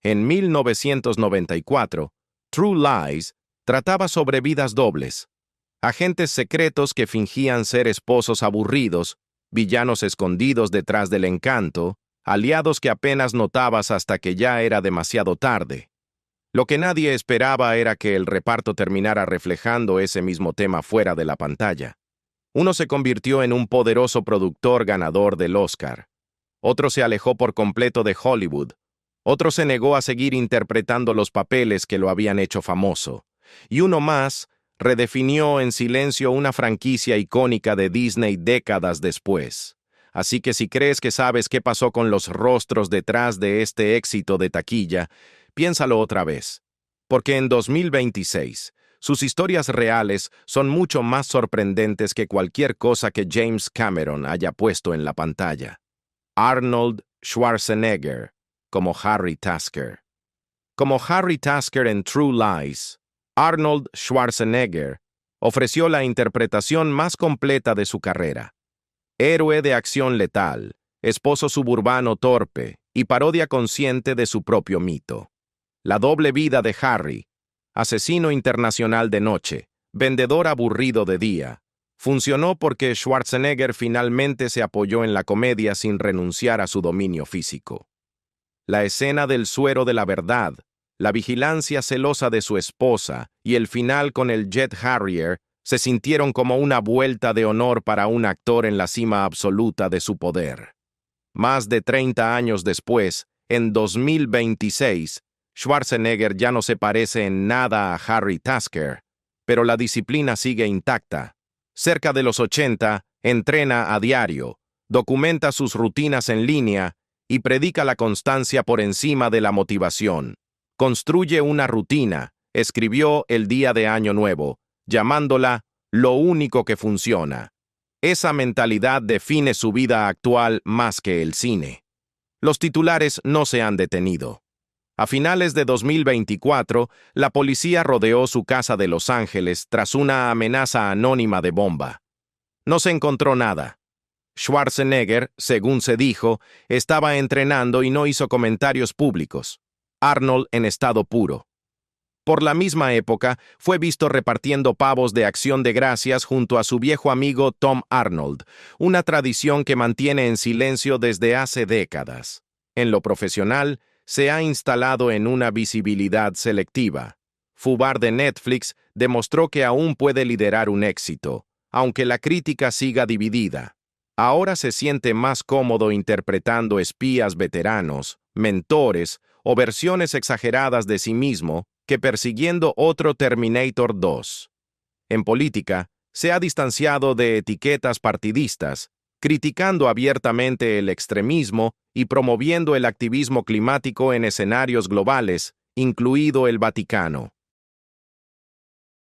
En 1994, True Lies trataba sobre vidas dobles, agentes secretos que fingían ser esposos aburridos, villanos escondidos detrás del encanto, aliados que apenas notabas hasta que ya era demasiado tarde. Lo que nadie esperaba era que el reparto terminara reflejando ese mismo tema fuera de la pantalla. Uno se convirtió en un poderoso productor ganador del Oscar. Otro se alejó por completo de Hollywood. Otro se negó a seguir interpretando los papeles que lo habían hecho famoso. Y uno más redefinió en silencio una franquicia icónica de Disney décadas después. Así que si crees que sabes qué pasó con los rostros detrás de este éxito de taquilla, piénsalo otra vez. Porque en 2026, sus historias reales son mucho más sorprendentes que cualquier cosa que James Cameron haya puesto en la pantalla. Arnold Schwarzenegger, como Harry Tasker. Como Harry Tasker en True Lies, Arnold Schwarzenegger ofreció la interpretación más completa de su carrera. Héroe de acción letal, esposo suburbano torpe y parodia consciente de su propio mito. La doble vida de Harry, asesino internacional de noche, vendedor aburrido de día, funcionó porque Schwarzenegger finalmente se apoyó en la comedia sin renunciar a su dominio físico. La escena del suero de la verdad, la vigilancia celosa de su esposa y el final con el Jet Harrier se sintieron como una vuelta de honor para un actor en la cima absoluta de su poder. Más de 30 años después, en 2026, Schwarzenegger ya no se parece en nada a Harry Tasker, pero la disciplina sigue intacta. Cerca de los 80, entrena a diario, documenta sus rutinas en línea y predica la constancia por encima de la motivación. Construye una rutina, escribió el día de Año Nuevo, llamándola lo único que funciona. Esa mentalidad define su vida actual más que el cine. Los titulares no se han detenido. A finales de 2024, la policía rodeó su casa de Los Ángeles tras una amenaza anónima de bomba. No se encontró nada. Schwarzenegger, según se dijo, estaba entrenando y no hizo comentarios públicos. Arnold en estado puro. Por la misma época, fue visto repartiendo pavos de Acción de Gracias junto a su viejo amigo Tom Arnold, una tradición que mantiene en silencio desde hace décadas. En lo profesional, se ha instalado en una visibilidad selectiva. Fubar de Netflix demostró que aún puede liderar un éxito, aunque la crítica siga dividida. Ahora se siente más cómodo interpretando espías veteranos, mentores o versiones exageradas de sí mismo que persiguiendo otro Terminator 2. En política, se ha distanciado de etiquetas partidistas, criticando abiertamente el extremismo y promoviendo el activismo climático en escenarios globales, incluido el Vaticano.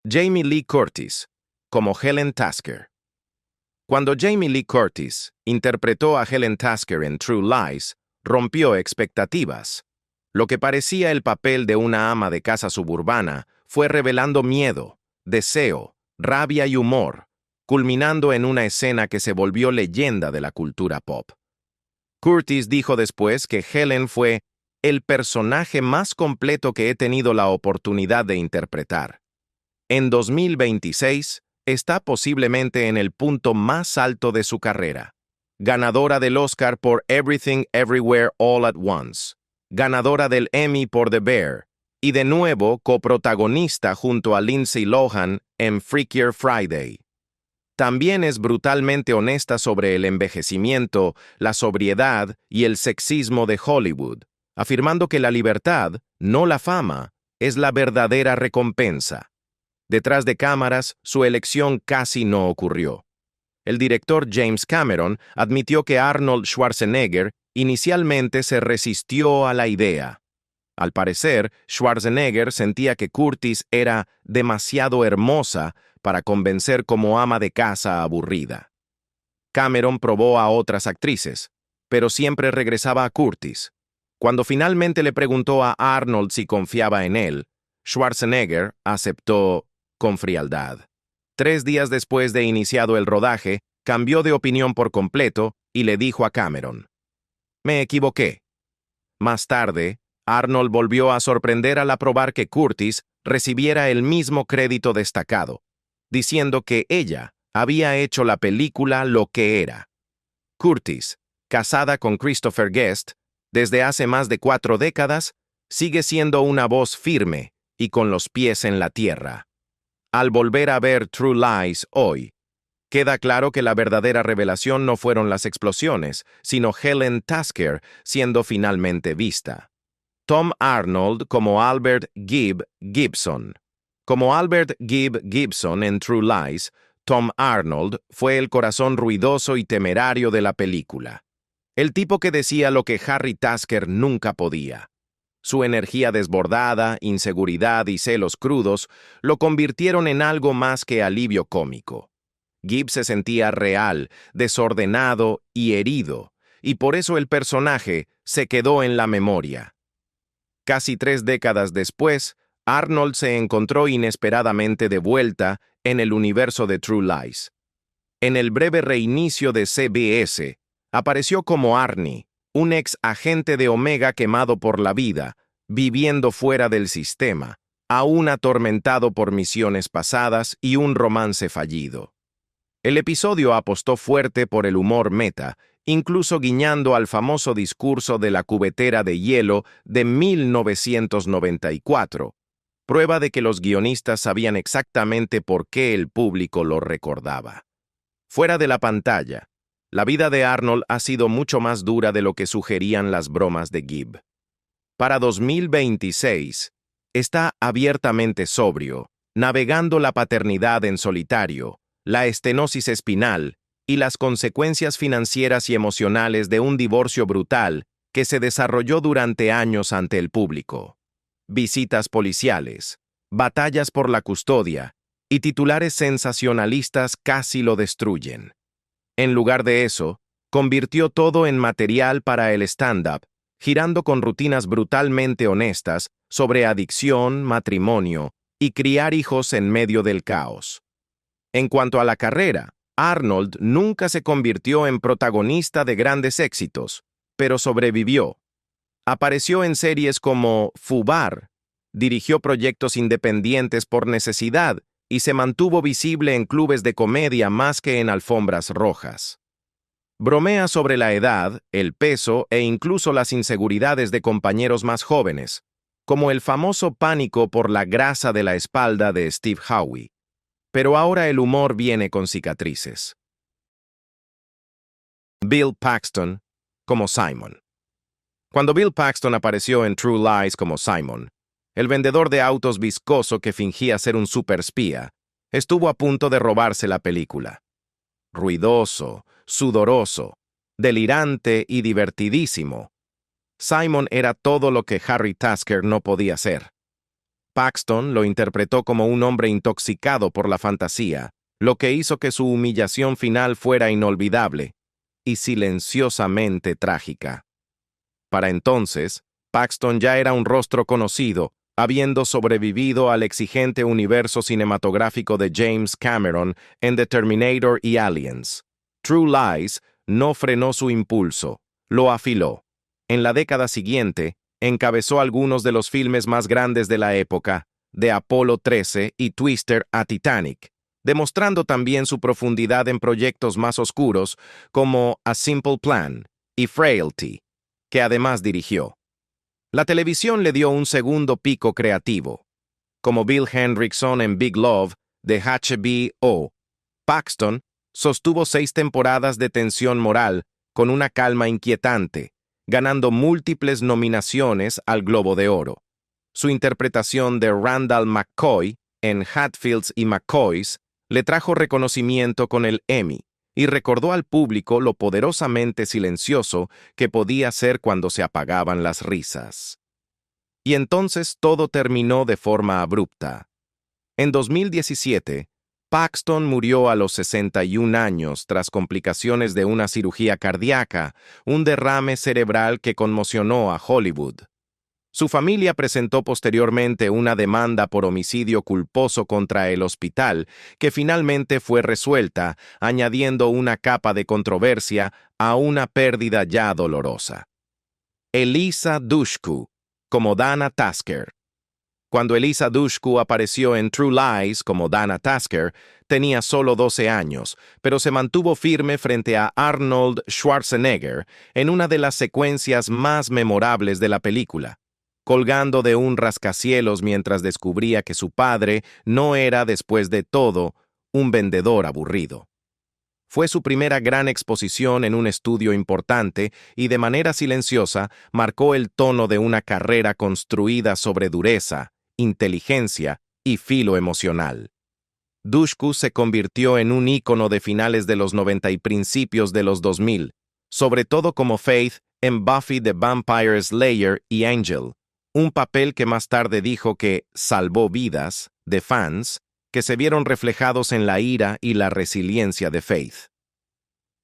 Jamie Lee Curtis, como Helen Tasker. Cuando Jamie Lee Curtis interpretó a Helen Tasker en True Lies, rompió expectativas. Lo que parecía el papel de una ama de casa suburbana fue revelando miedo, deseo, rabia y humor, culminando en una escena que se volvió leyenda de la cultura pop. Curtis dijo después que Helen fue el personaje más completo que he tenido la oportunidad de interpretar. En 2026, está posiblemente en el punto más alto de su carrera. Ganadora del Oscar por Everything Everywhere All at Once. Ganadora del Emmy por The Bear, y de nuevo coprotagonista junto a Lindsay Lohan en Freakier Friday. También es brutalmente honesta sobre el envejecimiento, la sobriedad y el sexismo de Hollywood, afirmando que la libertad, no la fama, es la verdadera recompensa. Detrás de cámaras, su elección casi no ocurrió. El director James Cameron admitió que Arnold Schwarzenegger inicialmente se resistió a la idea. Al parecer, Schwarzenegger sentía que Curtis era demasiado hermosa para convencer como ama de casa aburrida. Cameron probó a otras actrices, pero siempre regresaba a Curtis. Cuando finalmente le preguntó a Arnold si confiaba en él, Schwarzenegger aceptó con frialdad. 3 días después de iniciado el rodaje, cambió de opinión por completo y le dijo a Cameron: «Me equivoqué». Más tarde, Arnold volvió a sorprender al aprobar que Curtis recibiera el mismo crédito destacado, diciendo que ella había hecho la película lo que era. Curtis, casada con Christopher Guest, desde hace más de 4 décadas, sigue siendo una voz firme y con los pies en la tierra. Al volver a ver True Lies hoy, queda claro que la verdadera revelación no fueron las explosiones, sino Helen Tasker siendo finalmente vista. Tom Arnold como Albert Gibb Gibson. Como Albert Gibb Gibson en True Lies, Tom Arnold fue el corazón ruidoso y temerario de la película. El tipo que decía lo que Harry Tasker nunca podía. Su energía desbordada, inseguridad y celos crudos lo convirtieron en algo más que alivio cómico. Gibb se sentía real, desordenado y herido, y por eso el personaje se quedó en la memoria. Casi 3 décadas después, Arnold se encontró inesperadamente de vuelta en el universo de True Lies. En el breve reinicio de CBS, apareció como Arnie, un ex agente de Omega quemado por la vida, viviendo fuera del sistema, aún atormentado por misiones pasadas y un romance fallido. El episodio apostó fuerte por el humor meta, incluso guiñando al famoso discurso de la cubetera de hielo de 1994, prueba de que los guionistas sabían exactamente por qué el público lo recordaba. Fuera de la pantalla, la vida de Arnold ha sido mucho más dura de lo que sugerían las bromas de Gibb. Para 2026, está abiertamente sobrio, navegando la paternidad en solitario, la estenosis espinal y las consecuencias financieras y emocionales de un divorcio brutal que se desarrolló durante años ante el público. Visitas policiales, batallas por la custodia y titulares sensacionalistas casi lo destruyen. En lugar de eso, convirtió todo en material para el stand-up, girando con rutinas brutalmente honestas sobre adicción, matrimonio y criar hijos en medio del caos. En cuanto a la carrera, Arnold nunca se convirtió en protagonista de grandes éxitos, pero sobrevivió. Apareció en series como Fubar, dirigió proyectos independientes por necesidad y se mantuvo visible en clubes de comedia más que en alfombras rojas. Bromea sobre la edad, el peso e incluso las inseguridades de compañeros más jóvenes, como el famoso pánico por la grasa de la espalda de Steve Howe. Pero ahora el humor viene con cicatrices. Bill Paxton como Simon. Cuando Bill Paxton apareció en True Lies como Simon, el vendedor de autos viscoso que fingía ser un superespía, estuvo a punto de robarse la película. Ruidoso, sudoroso, delirante y divertidísimo, Simon era todo lo que Harry Tasker no podía ser. Paxton lo interpretó como un hombre intoxicado por la fantasía, lo que hizo que su humillación final fuera inolvidable y silenciosamente trágica. Para entonces, Paxton ya era un rostro conocido, habiendo sobrevivido al exigente universo cinematográfico de James Cameron en The Terminator y Aliens. True Lies no frenó su impulso, lo afiló. En la década siguiente, encabezó algunos de los filmes más grandes de la época, de Apolo 13 y Twister a Titanic, demostrando también su profundidad en proyectos más oscuros como A Simple Plan y Frailty, que además dirigió. La televisión le dio un segundo pico creativo. Como Bill Hendrickson en Big Love de HBO, Paxton sostuvo 6 temporadas de tensión moral con una calma inquietante, ganando múltiples nominaciones al Globo de Oro. Su interpretación de Randall McCoy en Hatfields y McCoys le trajo reconocimiento con el Emmy y recordó al público lo poderosamente silencioso que podía ser cuando se apagaban las risas. Y entonces todo terminó de forma abrupta. En 2017, Paxton murió a los 61 años tras complicaciones de una cirugía cardíaca, un derrame cerebral que conmocionó a Hollywood. Su familia presentó posteriormente una demanda por homicidio culposo contra el hospital, que finalmente fue resuelta, añadiendo una capa de controversia a una pérdida ya dolorosa. Eliza Dushku, como Dana Tasker. Cuando Eliza Dushku apareció en True Lies como Dana Tasker, tenía solo 12 años, pero se mantuvo firme frente a Arnold Schwarzenegger en una de las secuencias más memorables de la película, colgando de un rascacielos mientras descubría que su padre no era, después de todo, un vendedor aburrido. Fue su primera gran exposición en un estudio importante y de manera silenciosa marcó el tono de una carrera construida sobre dureza, inteligencia y filo emocional. Dushku se convirtió en un ícono de finales de los 90 y principios de los 2000, sobre todo como Faith en Buffy the Vampire Slayer y Angel, un papel que más tarde dijo que salvó vidas de fans que se vieron reflejados en la ira y la resiliencia de Faith.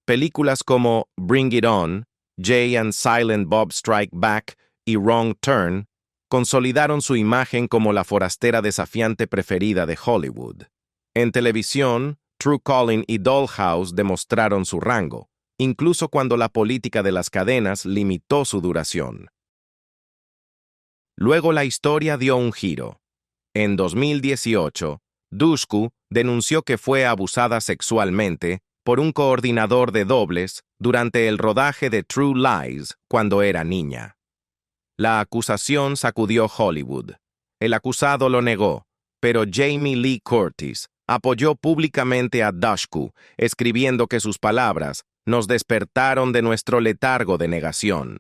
Películas como Bring It On, Jay and Silent Bob Strike Back y Wrong Turn consolidaron su imagen como la forastera desafiante preferida de Hollywood. En televisión, True Calling y Dollhouse demostraron su rango, incluso cuando la política de las cadenas limitó su duración. Luego la historia dio un giro. En 2018, Dushku denunció que fue abusada sexualmente por un coordinador de dobles durante el rodaje de True Lies cuando era niña. La acusación sacudió Hollywood. El acusado lo negó, pero Jamie Lee Curtis apoyó públicamente a Dushku, escribiendo que sus palabras nos despertaron de nuestro letargo de negación.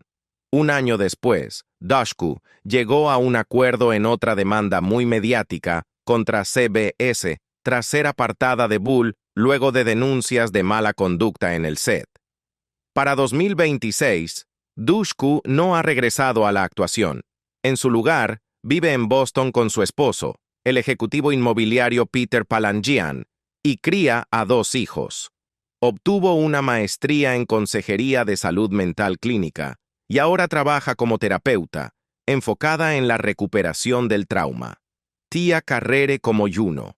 Un año después, Dushku llegó a un acuerdo en otra demanda muy mediática contra CBS tras ser apartada de Bull luego de denuncias de mala conducta en el set. Para 2026, Dushku no ha regresado a la actuación. En su lugar, vive en Boston con su esposo, el ejecutivo inmobiliario Peter Palangian, y cría a 2 hijos. Obtuvo una maestría en Consejería de Salud Mental Clínica y ahora trabaja como terapeuta, enfocada en la recuperación del trauma. Tia Carrere como Juno.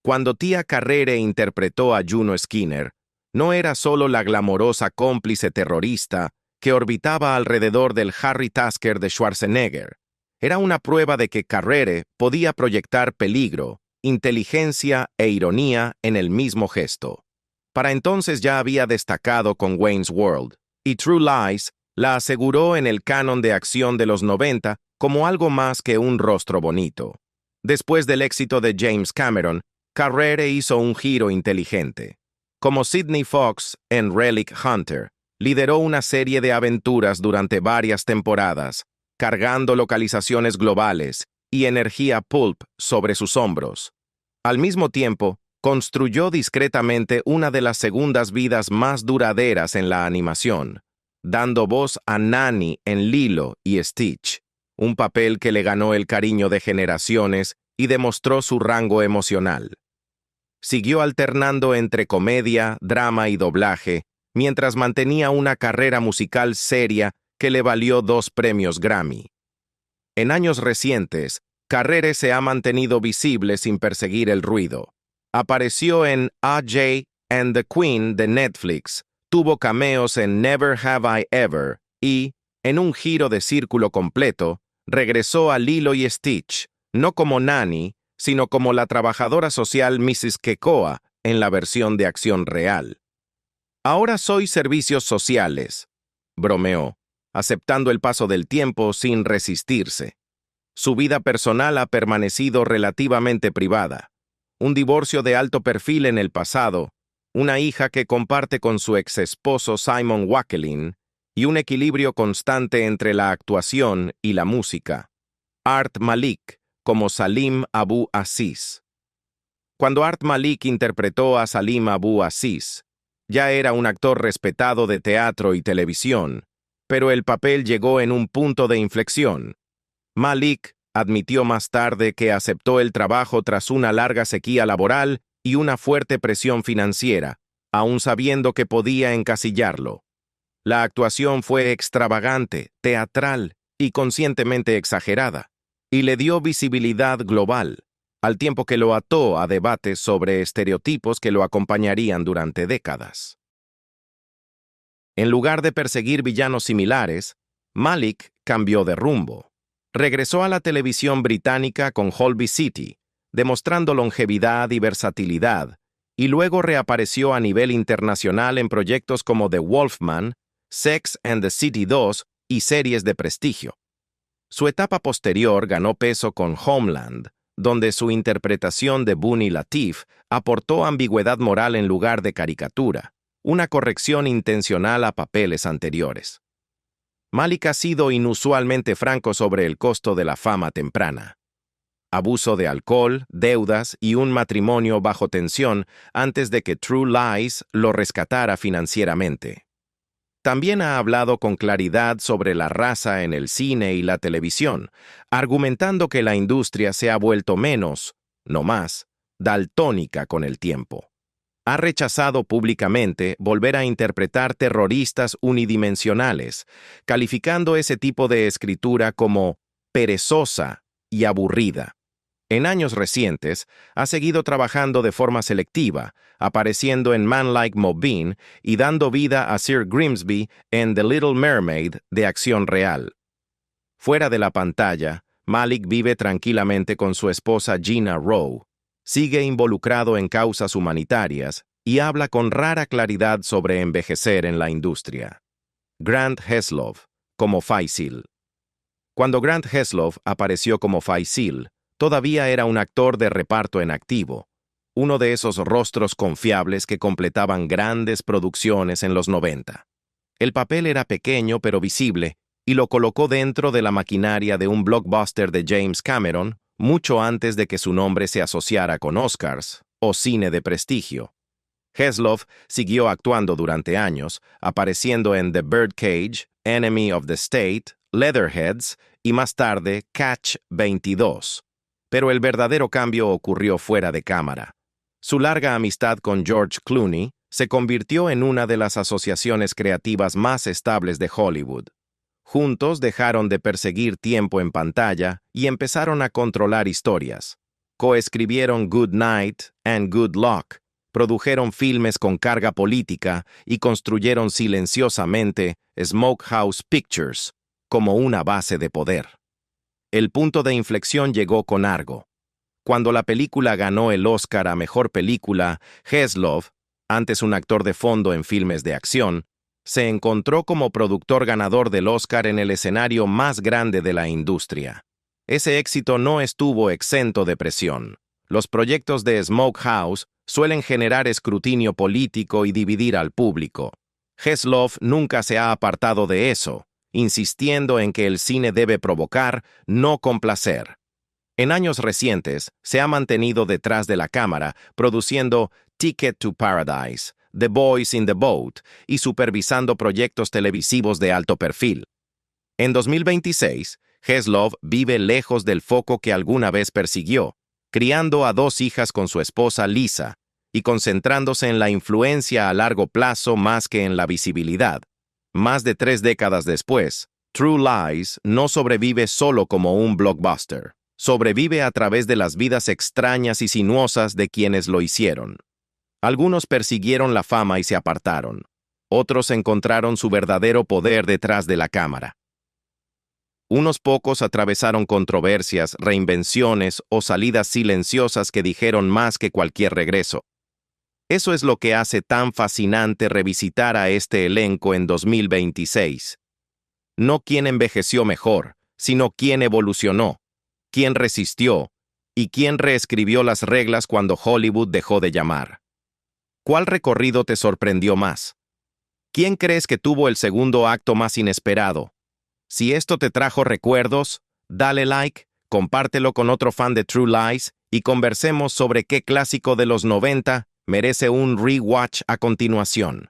Cuando Tia Carrere interpretó a Juno Skinner, no era solo la glamorosa cómplice terrorista que orbitaba alrededor del Harry Tasker de Schwarzenegger. Era una prueba de que Carrere podía proyectar peligro, inteligencia e ironía en el mismo gesto. Para entonces ya había destacado con Wayne's World, y True Lies la aseguró en el canon de acción de los 90 como algo más que un rostro bonito. Después del éxito de James Cameron, Carrere hizo un giro inteligente. Como Sidney Fox en Relic Hunter, lideró una serie de aventuras durante varias temporadas, cargando localizaciones globales y energía pulp sobre sus hombros. Al mismo tiempo, construyó discretamente una de las segundas vidas más duraderas en la animación, dando voz a Nani en Lilo y Stitch, un papel que le ganó el cariño de generaciones y demostró su rango emocional. Siguió alternando entre comedia, drama y doblaje, mientras mantenía una carrera musical seria que le valió 2 premios Grammy. En años recientes, Carrere se ha mantenido visible sin perseguir el ruido. Apareció en AJ and the Queen de Netflix, tuvo cameos en Never Have I Ever y, en un giro de círculo completo, regresó a Lilo y Stitch, no como Nani, sino como la trabajadora social Mrs. Kekoa en la versión de acción real. Ahora soy servicios sociales, bromeó, aceptando el paso del tiempo sin resistirse. Su vida personal ha permanecido relativamente privada. Un divorcio de alto perfil en el pasado, una hija que comparte con su ex esposo Simon Wackelin y un equilibrio constante entre la actuación y la música. Art Malik como Salim Abu Aziz. Cuando Art Malik interpretó a Salim Abu Aziz, ya era un actor respetado de teatro y televisión, pero el papel llegó en un punto de inflexión. Malik admitió más tarde que aceptó el trabajo tras una larga sequía laboral y una fuerte presión financiera, aun sabiendo que podía encasillarlo. La actuación fue extravagante, teatral y conscientemente exagerada, y le dio visibilidad global, al tiempo que lo ató a debates sobre estereotipos que lo acompañarían durante décadas. En lugar de perseguir villanos similares, Malik cambió de rumbo. Regresó a la televisión británica con Holby City, demostrando longevidad y versatilidad, y luego reapareció a nivel internacional en proyectos como The Wolfman, Sex and the City 2 y series de prestigio. Su etapa posterior ganó peso con Homeland, donde su interpretación de Bunny Latif aportó ambigüedad moral en lugar de caricatura, una corrección intencional a papeles anteriores. Malik ha sido inusualmente franco sobre el costo de la fama temprana. Abuso de alcohol, deudas y un matrimonio bajo tensión antes de que True Lies lo rescatara financieramente. También ha hablado con claridad sobre la raza en el cine y la televisión, argumentando que la industria se ha vuelto menos, no más, daltónica con el tiempo. Ha rechazado públicamente volver a interpretar terroristas unidimensionales, calificando ese tipo de escritura como perezosa y aburrida. En años recientes, ha seguido trabajando de forma selectiva, apareciendo en Man Like Mobeen y dando vida a Sir Grimsby en The Little Mermaid de acción real. Fuera de la pantalla, Malik vive tranquilamente con su esposa Gina Rowe, sigue involucrado en causas humanitarias y habla con rara claridad sobre envejecer en la industria. Grant Heslov, como Faisal. Cuando Grant Heslov apareció como Faisal, todavía era un actor de reparto en activo, uno de esos rostros confiables que completaban grandes producciones en los 90. El papel era pequeño pero visible y lo colocó dentro de la maquinaria de un blockbuster de James Cameron mucho antes de que su nombre se asociara con Oscars o cine de prestigio. Heslov siguió actuando durante años, apareciendo en The Birdcage, Enemy of the State, Leatherheads y más tarde Catch 22. Pero el verdadero cambio ocurrió fuera de cámara. Su larga amistad con George Clooney se convirtió en una de las asociaciones creativas más estables de Hollywood. Juntos dejaron de perseguir tiempo en pantalla y empezaron a controlar historias. Coescribieron Good Night and Good Luck, produjeron filmes con carga política y construyeron silenciosamente Smokehouse Pictures como una base de poder. El punto de inflexión llegó con Argo. Cuando la película ganó el Oscar a Mejor Película, Heslov, antes un actor de fondo en filmes de acción, se encontró como productor ganador del Oscar en el escenario más grande de la industria. Ese éxito no estuvo exento de presión. Los proyectos de Smokehouse suelen generar escrutinio político y dividir al público. Heslov nunca se ha apartado de eso, insistiendo en que el cine debe provocar, no complacer. En años recientes, se ha mantenido detrás de la cámara, produciendo Ticket to Paradise, The Boys in the Boat y supervisando proyectos televisivos de alto perfil. En 2026, Heslov vive lejos del foco que alguna vez persiguió, criando a 2 hijas con su esposa Lisa y concentrándose en la influencia a largo plazo más que en la visibilidad. Más de 3 décadas después, True Lies no sobrevive solo como un blockbuster. Sobrevive a través de las vidas extrañas y sinuosas de quienes lo hicieron. Algunos persiguieron la fama y se apartaron. Otros encontraron su verdadero poder detrás de la cámara. Unos pocos atravesaron controversias, reinvenciones o salidas silenciosas que dijeron más que cualquier regreso. Eso es lo que hace tan fascinante revisitar a este elenco en 2026. No quién envejeció mejor, sino quién evolucionó, quién resistió y quién reescribió las reglas cuando Hollywood dejó de llamar. ¿Cuál recorrido te sorprendió más? ¿Quién crees que tuvo el segundo acto más inesperado? Si esto te trajo recuerdos, dale like, compártelo con otro fan de True Lies y conversemos sobre qué clásico de los 90 merece un rewatch a continuación.